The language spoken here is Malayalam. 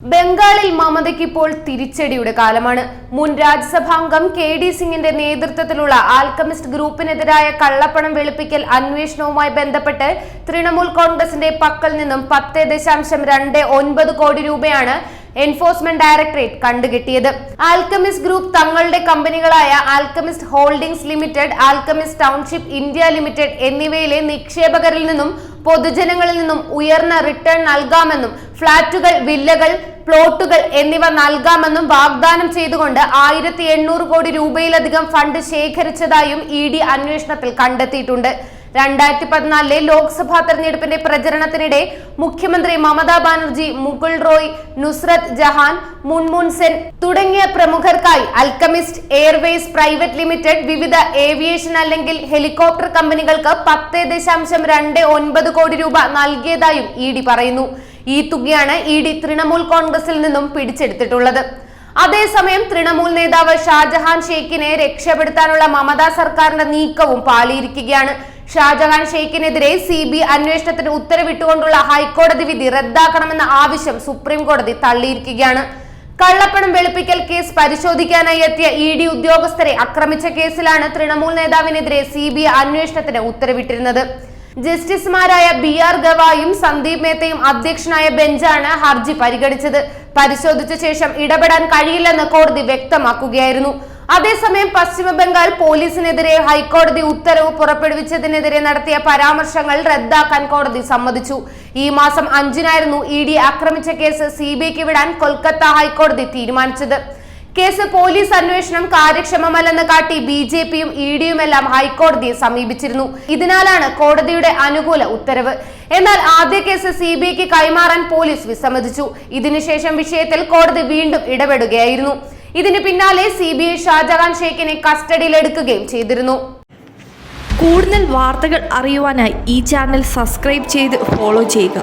ബംഗാളിൽ മമതയ്ക്ക് ഇപ്പോൾ തിരിച്ചടിയുടെ കാലമാണ്. മുൻ രാജ്യസഭാംഗം കെ.ഡി. സിംഗിന്റെ നേതൃത്വത്തിലുള്ള ആൽക്കമിസ്റ്റ് ഗ്രൂപ്പിനെതിരായ കള്ളപ്പണം വെളുപ്പിക്കൽ അന്വേഷണവുമായി ബന്ധപ്പെട്ട് തൃണമൂൽ കോൺഗ്രസിന്റെ പക്കൽ നിന്നും 10.29 കോടി രൂപയാണ് എൻഫോഴ്സ്മെന്റ് ഡയറക്ടറേറ്റ് കണ്ടുകെട്ടിയത്. ആൽക്കമിസ്റ്റ് ഗ്രൂപ്പ് തങ്ങളുടെ കമ്പനികളായ alchemist holdings limited, alchemist township India limited എന്നിവയിലെ നിക്ഷേപകരിൽ നിന്നും പൊതുജനങ്ങളിൽ നിന്നും ഉയർന്ന റിട്ടേൺ നൽകാമെന്നും ഫ്ളാറ്റുകൾ, വില്ലകൾ, പ്ലോട്ടുകൾ എന്നിവ നൽകാമെന്നും വാഗ്ദാനം ചെയ്തുകൊണ്ട് 1800 കോടി രൂപയിലധികം ഫണ്ട് ശേഖരിച്ചതായും ഇ.ഡി. അന്വേഷണത്തിൽ കണ്ടെത്തിയിട്ടുണ്ട്. 2014 ലോക്സഭാ തെരഞ്ഞെടുപ്പിന്റെ പ്രചരണത്തിനിടെ മുഖ്യമന്ത്രി മമതാ ബാനർജി, മുകുൾ റോയ്, നുസ്രത് ജഹാൻ, മുൻമുൻ സെൻ തുടങ്ങിയ പ്രമുഖർക്കായി ആൽക്കമിസ്റ്റ് എയർവേസ് പ്രൈവറ്റ് ലിമിറ്റഡ് വിവിധ ഏവിയേഷൻ അല്ലെങ്കിൽ ഹെലികോപ്റ്റർ കമ്പനികൾക്ക് 10.29 കോടി രൂപ നൽകിയതായും ഇ.ഡി. പറയുന്നു. ഈ തുകയാണ് ഇ.ഡി. തൃണമൂൽ കോൺഗ്രസിൽ നിന്നും പിടിച്ചെടുത്തിട്ടുള്ളത്. അതേസമയം തൃണമൂൽ നേതാവ് ഷാജഹാൻ ഷെയ്ഖിനെ രക്ഷപ്പെടുത്താനുള്ള മമതാ സർക്കാരിന്റെ നീക്കവും പാളിയിരിക്കുകയാണ്. ഷാജഹാൻ ഷെയ്ഖിനെതിരെ CBI അന്വേഷണത്തിന് ഉത്തരവിട്ടുകൊണ്ടുള്ള ഹൈക്കോടതി വിധി റദ്ദാക്കണമെന്ന ആവശ്യം സുപ്രീം കോടതി തള്ളിയിരിക്കുകയാണ്. കള്ളപ്പണം വെളുപ്പിക്കൽ കേസ് പരിശോധിക്കാനായി എത്തിയ ഇ.ഡി. ഉദ്യോഗസ്ഥരെ ആക്രമിച്ച കേസിലാണ് തൃണമൂൽ നേതാവിനെതിരെ CBI അന്വേഷണത്തിന് ഉത്തരവിട്ടിരുന്നത്. ജസ്റ്റിസുമാരായ B.R. ഗവായും സന്ദീപ് മേത്തയും അധ്യക്ഷനായ ബെഞ്ചാണ് ഹർജി പരിഗണിച്ചത്. പരിശോധിച്ച ശേഷം ഇടപെടാൻ കഴിയില്ലെന്ന് കോടതി വ്യക്തമാക്കുകയായിരുന്നു. അതേസമയം പശ്ചിമ ബംഗാൾ പോലീസിനെതിരെ ഹൈക്കോടതി ഉത്തരവ് പുറപ്പെടുവിച്ചതിനെതിരെ നടത്തിയ പരാമർശങ്ങൾ റദ്ദാക്കാൻ കോടതി സമ്മതിച്ചു. ഈ മാസം 5-നായിരുന്നു ഇ.ഡി. ആക്രമിച്ച കേസ് CBIക്ക് വിടാൻ കൊൽക്കത്ത ഹൈക്കോടതി തീരുമാനിച്ചത്. കേസ് പോലീസ് അന്വേഷണം കാര്യക്ഷമമല്ലെന്ന് കാട്ടി BJPയും ഇ.ഡിയുമെല്ലാം ഹൈക്കോടതിയെ സമീപിച്ചിരുന്നു. ഇതിനാലാണ് കോടതിയുടെ അനുകൂല ഉത്തരവ്. എന്നാൽ ആദ്യ കേസ് CBIക്ക് കൈമാറാൻ പോലീസ് വിസമ്മതിച്ചു. ഇതിനുശേഷം വിഷയത്തിൽ കോടതി വീണ്ടും ഇടപെടുകയായിരുന്നു. ഇതിന് പിന്നാലെ CBI ഷാജഹാൻ ഷെയ്ഖിനെ കസ്റ്റഡിയിലെടുക്കുകയും ചെയ്തിരുന്നു. കൂടുതൽ വാർത്തകൾ അറിയുവാനായി ഈ ചാനൽ സബ്സ്ക്രൈബ് ചെയ്ത് ഫോളോ ചെയ്യുക.